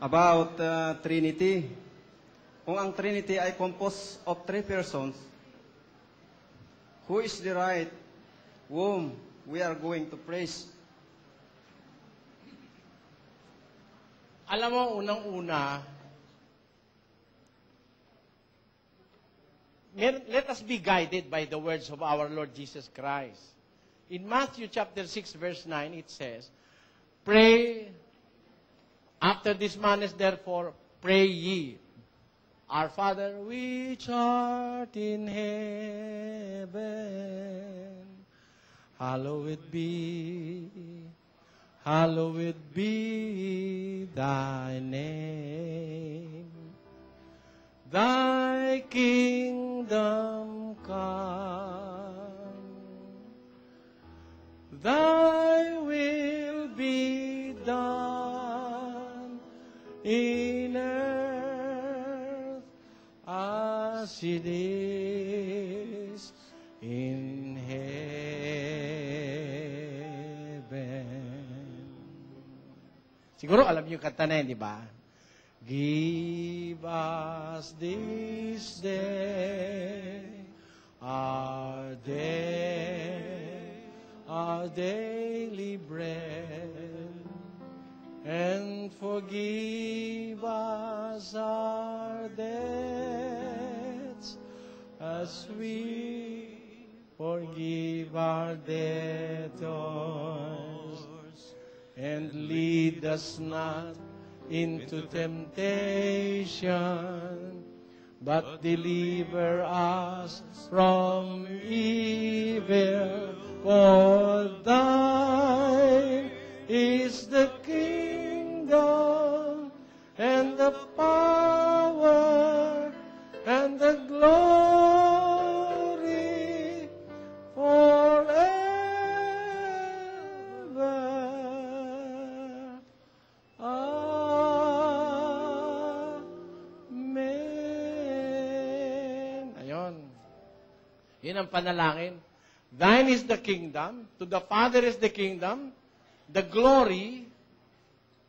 about Trinity. Kung ang Trinity ay composed of three persons, who is the right whom we are going to praise? Alam mo, unang-una, let us be guided by the words of our Lord Jesus Christ. In Matthew chapter 6, verse 9, it says, Pray, after this manner, therefore, pray ye, Our Father which art in heaven, hallowed be thy name. Thy kingdom come, thy will be done in earth as it is in heaven. Siguro alam niyo yung kanta na yun, di ba? Give us this day our daily bread, and forgive us our debts as we forgive our debtors, and lead us not into temptation, but deliver us from evil. For thine is the kingdom, and the power, and the glory forever. Yun ang panalangin. Thine is the kingdom, to the Father is the kingdom, the glory,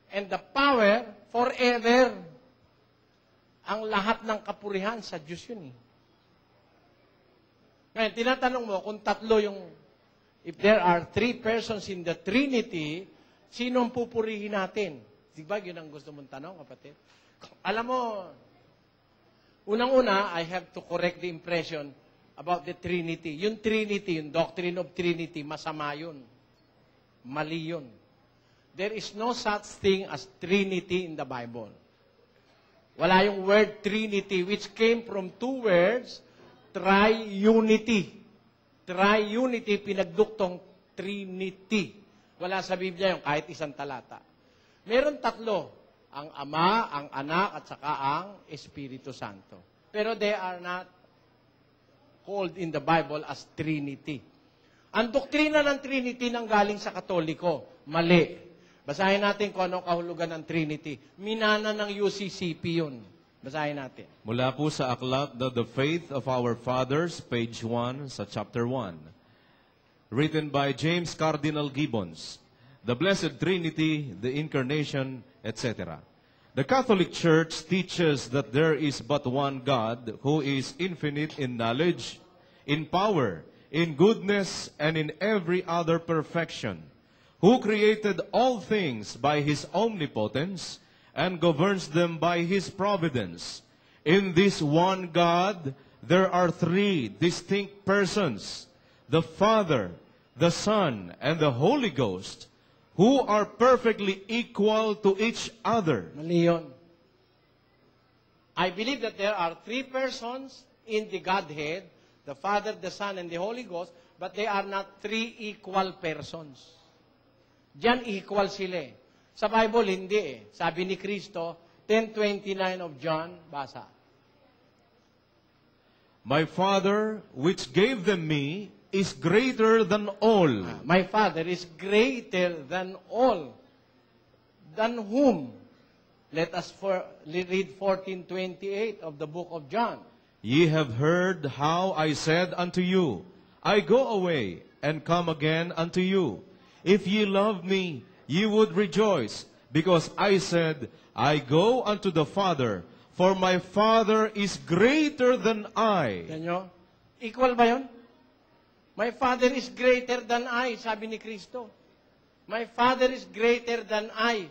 and the power forever. Ang lahat ng kapurihan sa Diyos yun eh. Ngayon, tinatanong mo, kung tatlo yung, if there are three persons in the Trinity, sinong pupurihin natin? Diba, yun ang gusto mong tanong, kapatid? Alam mo, unang-una, I have to correct the impression about the Trinity. Yung Trinity, yung doctrine of Trinity, masama yun. Mali yun. There is no such thing as Trinity in the Bible. Wala yung word Trinity, which came from two words, triunity. Triunity, pinagduktong Trinity. Wala sa Biblia yung kahit isang talata. Meron tatlo, ang Ama, ang Anak, at saka ang Espiritu Santo. Pero they are not called in the Bible as Trinity. Ang doktrina ng Trinity nang galing sa Katoliko, mali. Basahin natin kung anong kahulugan ng Trinity. Minana ng UCCP yun. Basahin natin. Mula po sa aklat, The Faith of Our Fathers, page 1 sa chapter 1. Written by James Cardinal Gibbons. The Blessed Trinity, the Incarnation, etc. The Catholic Church teaches that there is but one God who is infinite in knowledge, in power, in goodness, and in every other perfection, who created all things by His omnipotence and governs them by His providence. In this one God, there are three distinct persons, the Father, the Son, and the Holy Ghost, who are perfectly equal to each other. Mali yun. I believe that there are three persons in the Godhead, the Father, the Son, and the Holy Ghost, but they are not three equal persons. Diyan equal sila eh. Sa Bible, hindi eh. Sabi ni Kristo, 10:29 of John, basa. My Father, which gave them me, is greater than all. My Father is greater than all. Than whom? Let us read 14:28 of the book of John. Ye have heard how I said unto you, I go away and come again unto you. If ye love me, ye would rejoice, because I said, I go unto the Father, for my Father is greater than I. Yan nyo? Equal ba yun? My Father is greater than I, sabi ni Kristo. My Father is greater than I.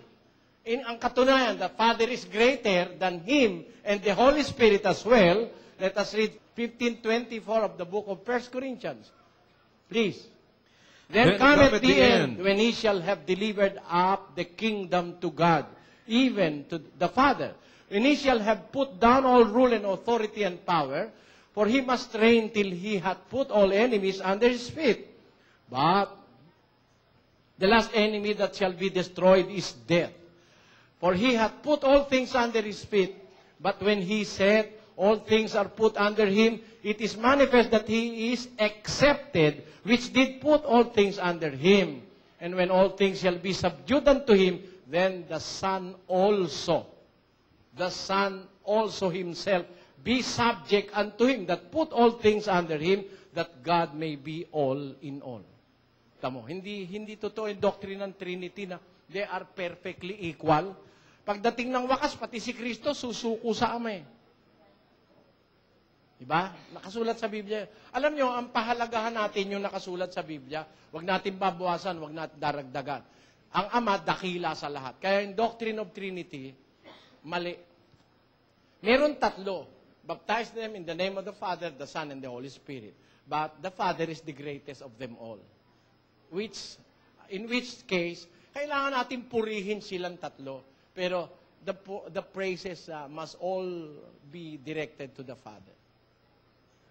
In ang katunayan, the Father is greater than Him and the Holy Spirit as well. Let us read 15:24 of the book of 1 Corinthians. Please. Then cometh the end, when He shall have delivered up the kingdom to God, even to the Father. When He shall have put down all rule and authority and power, for He must reign till He hath put all enemies under His feet. But the last enemy that shall be destroyed is death. For He hath put all things under His feet. But when He said, all things are put under Him, it is manifest that He is accepted, which did put all things under Him. And when all things shall be subdued unto Him, then the Son also Himself, be subject unto Him, that put all things under Him, that God may be all in all. Tamo, hindi totoo yung doctrine ng Trinity na they are perfectly equal. Pagdating ng wakas, pati si Kristo susuko sa Ama eh. Diba? Nakasulat sa Biblia. Alam nyo, ang pahalagahan natin yung nakasulat sa Biblia, wag natin babawasan, wag natin daragdagan. Ang Ama, dakila sa lahat. Kaya yung doctrine of Trinity, mali. Meron tatlo. Baptize them in the name of the Father, the Son, and the Holy Spirit. But the Father is the greatest of them all. In which case, kailangan natin purihin silang tatlo. Pero the praises must all be directed to the Father.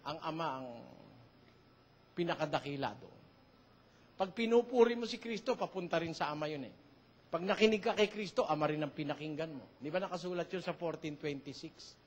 Ang Ama ang pinakadakila doon. Pag pinupuri mo si Kristo, papunta rin sa Ama yun eh. Pag nakinig ka kay Kristo, Ama rin ang pinakinggan mo. Di ba nakasulat yun sa 14:26?